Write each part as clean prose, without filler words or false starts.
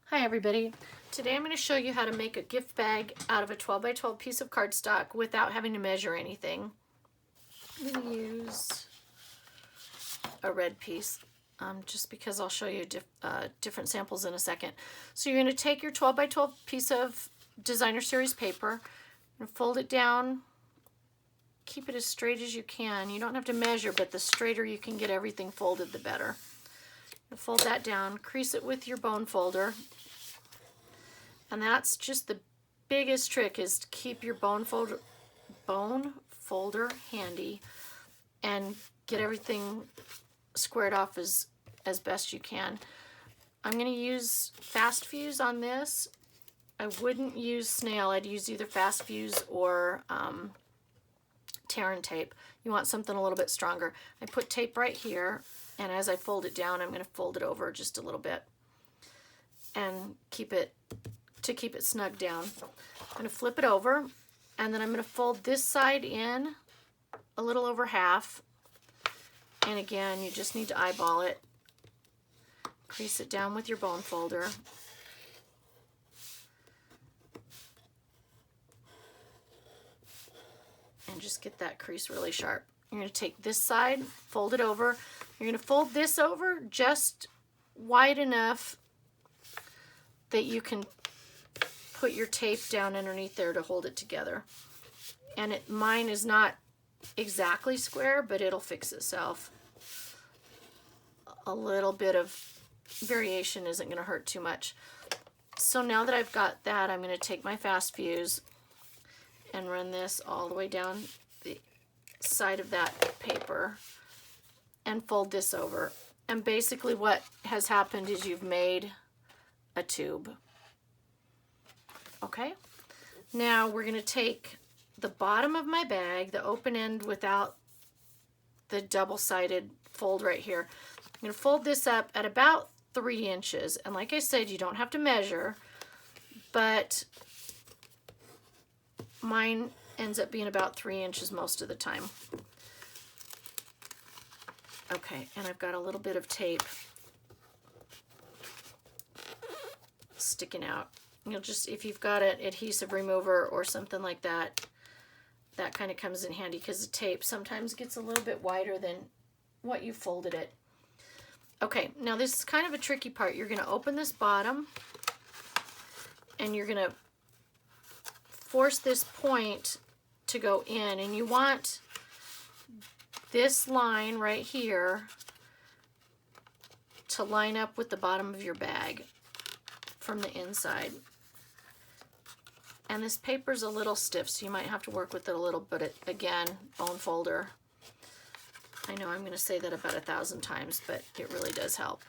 Hi everybody. Today I'm going to show you how to make a gift bag out of a 12 by 12 piece of cardstock without having to measure anything. I'm going to use a red piece just because I'll show you different samples in a second. So you're going to take your 12 by 12 piece of designer series paper and fold it down. Keep it as straight as you can. You don't have to measure, but the straighter you can get everything folded, the better. Fold that down, crease it with your bone folder. And that's just the biggest trick, is to keep your bone folder handy and get everything squared off as best you can. I'm going to use fast fuse on this. I wouldn't use snail. I'd use either fast fuse or tear and tape. You want something a little bit stronger. I put tape right here, and as I fold it down, I'm going to fold it over just a little bit and keep it snug down. I'm going to flip it over, and then I'm going to fold this side in a little over half. And again, you just need to eyeball it. Crease it down with your bone folder. And just get that crease really sharp. You're going to take this side, fold it over. You're going to fold this over just wide enough that you can put your tape down underneath there to hold it together. And mine is not exactly square, but it'll fix itself. A little bit of variation isn't going to hurt too much. So now that I've got that, I'm going to take my fast fuse and run this all the way down the side of that paper and fold this over. And basically what has happened is you've made a tube. Okay, now we're going to take the bottom of my bag, the open end without the double-sided fold right here. I'm going to fold this up at about 3 inches. And like I said, you don't have to measure, but mine ends up being about 3 inches most of the time. Okay, and I've got a little bit of tape sticking out. You'll just, if you've got an adhesive remover or something like that, that kind of comes in handy, because the tape sometimes gets a little bit wider than what you folded it. Okay, now this is kind of a tricky part. You're going to open this bottom and you're going to force this point to go in, and you want this line right here to line up with the bottom of your bag from the inside. And this paper's a little stiff, so you might have to work with it a little, but again, bone folder. I know I'm going to say that about 1,000 times, but it really does help.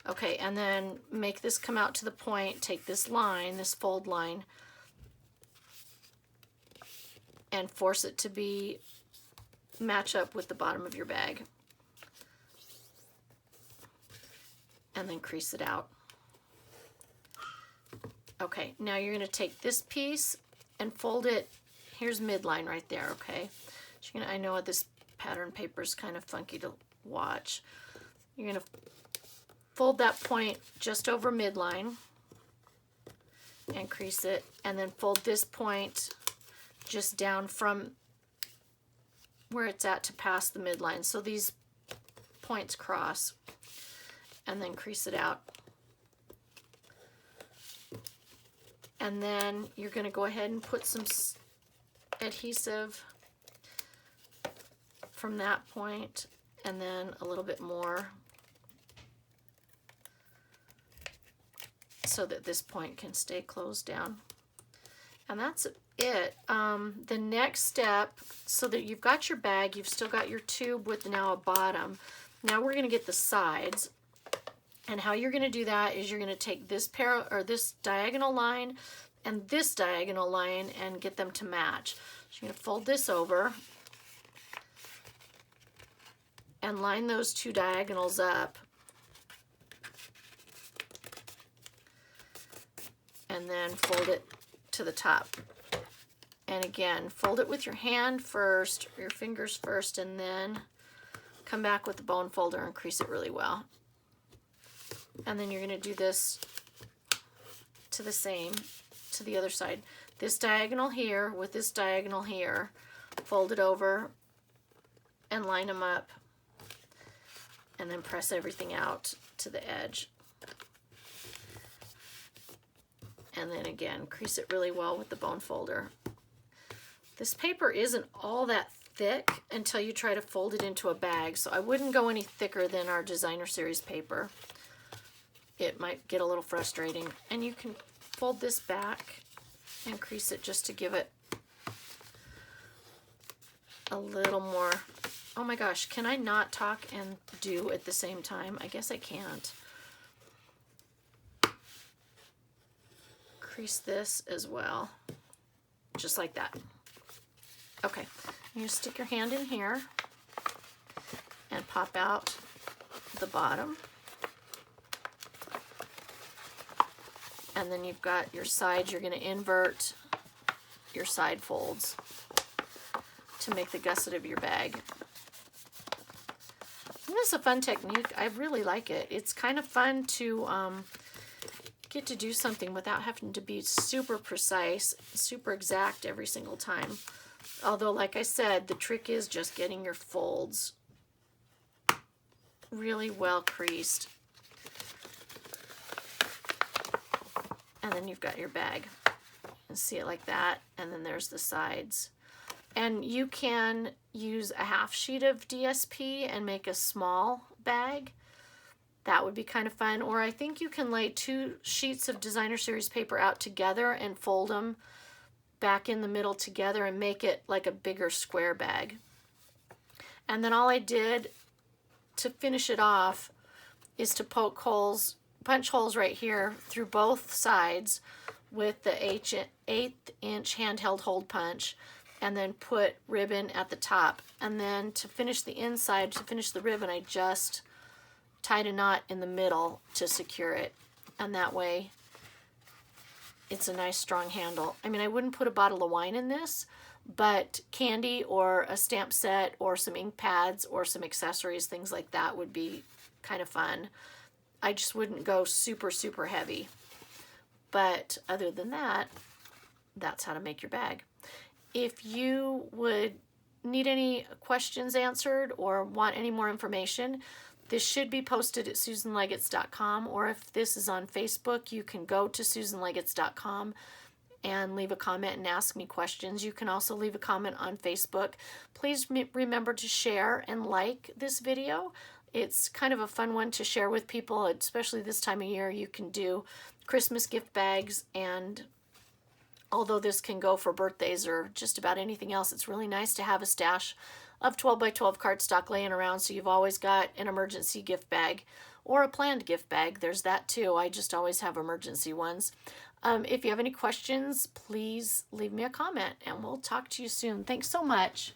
Okay, and then make this come out to the point. Take this line, this fold line, and force it to match up with the bottom of your bag. And then crease it out. Okay, now you're going to take this piece and fold it. Here's midline right there, okay? So I know this pattern paper is kind of funky to watch. You're going to fold that point just over midline and crease it, and then fold this point just down from where it's at to pass the midline. So these points cross, and then crease it out. And then you're going to go ahead and put some adhesive from that point, and then a little bit more, so that this point can stay closed down. And that's it. The next step, so that you've got your bag, you've still got your tube with now a bottom. Now we're going to get the sides. And how you're going to do that is you're going to take this this diagonal line and this diagonal line and get them to match. So you're going to fold this over and line those two diagonals up. And then fold it to the top. And again, fold it with your hand first, your fingers first, and then come back with the bone folder and crease it really well. And then you're going to do this to the same to the other side. This diagonal here with this diagonal here, fold it over and line them up, and then press everything out to the edge. And then again, crease it really well with the bone folder. This paper isn't all that thick until you try to fold it into a bag, so I wouldn't go any thicker than our designer series paper. It might get a little frustrating. And you can fold this back and crease it just to give it a little more. Oh my gosh, can I not talk and do at the same time? I guess I can't. Crease this as well, just like that. Okay, you stick your hand in here and pop out the bottom. And then you've got your sides. You're going to invert your side folds to make the gusset of your bag. And this is a fun technique. I really like it. It's kind of fun to get to do something without having to be super precise, super exact every single time. Although, like I said, the trick is just getting your folds really well creased. And then you've got your bag. And see it like that. And then there's the sides. And you can use a half sheet of DSP and make a small bag. That would be kind of fun. Or I think you can lay 2 sheets of designer series paper out together and fold them back in the middle together and make it like a bigger square bag. And then all I did to finish it off is to poke holes, punch holes right here through both sides with the 1/8 inch handheld hole punch, and then put ribbon at the top. And then to finish the inside, to finish the ribbon, I just tied a knot in the middle to secure it. And that way it's a nice strong handle. I mean, I wouldn't put a bottle of wine in this, but candy or a stamp set or some ink pads or some accessories, things like that would be kind of fun. I just wouldn't go super, super heavy. But other than that, that's how to make your bag. If you would need any questions answered or want any more information, this should be posted at SusanLeggets.com, or if this is on Facebook, you can go to SusanLeggets.com and leave a comment and ask me questions. You can also leave a comment on Facebook. Please remember to share and like this video. It's kind of a fun one to share with people, especially this time of year. You can do Christmas gift bags, and although this can go for birthdays or just about anything else, it's really nice to have a stash of 12 by 12 cardstock laying around, so you've always got an emergency gift bag or a planned gift bag. There's that too. I just always have emergency ones. If you have any questions, please leave me a comment and we'll talk to you soon. Thanks so much.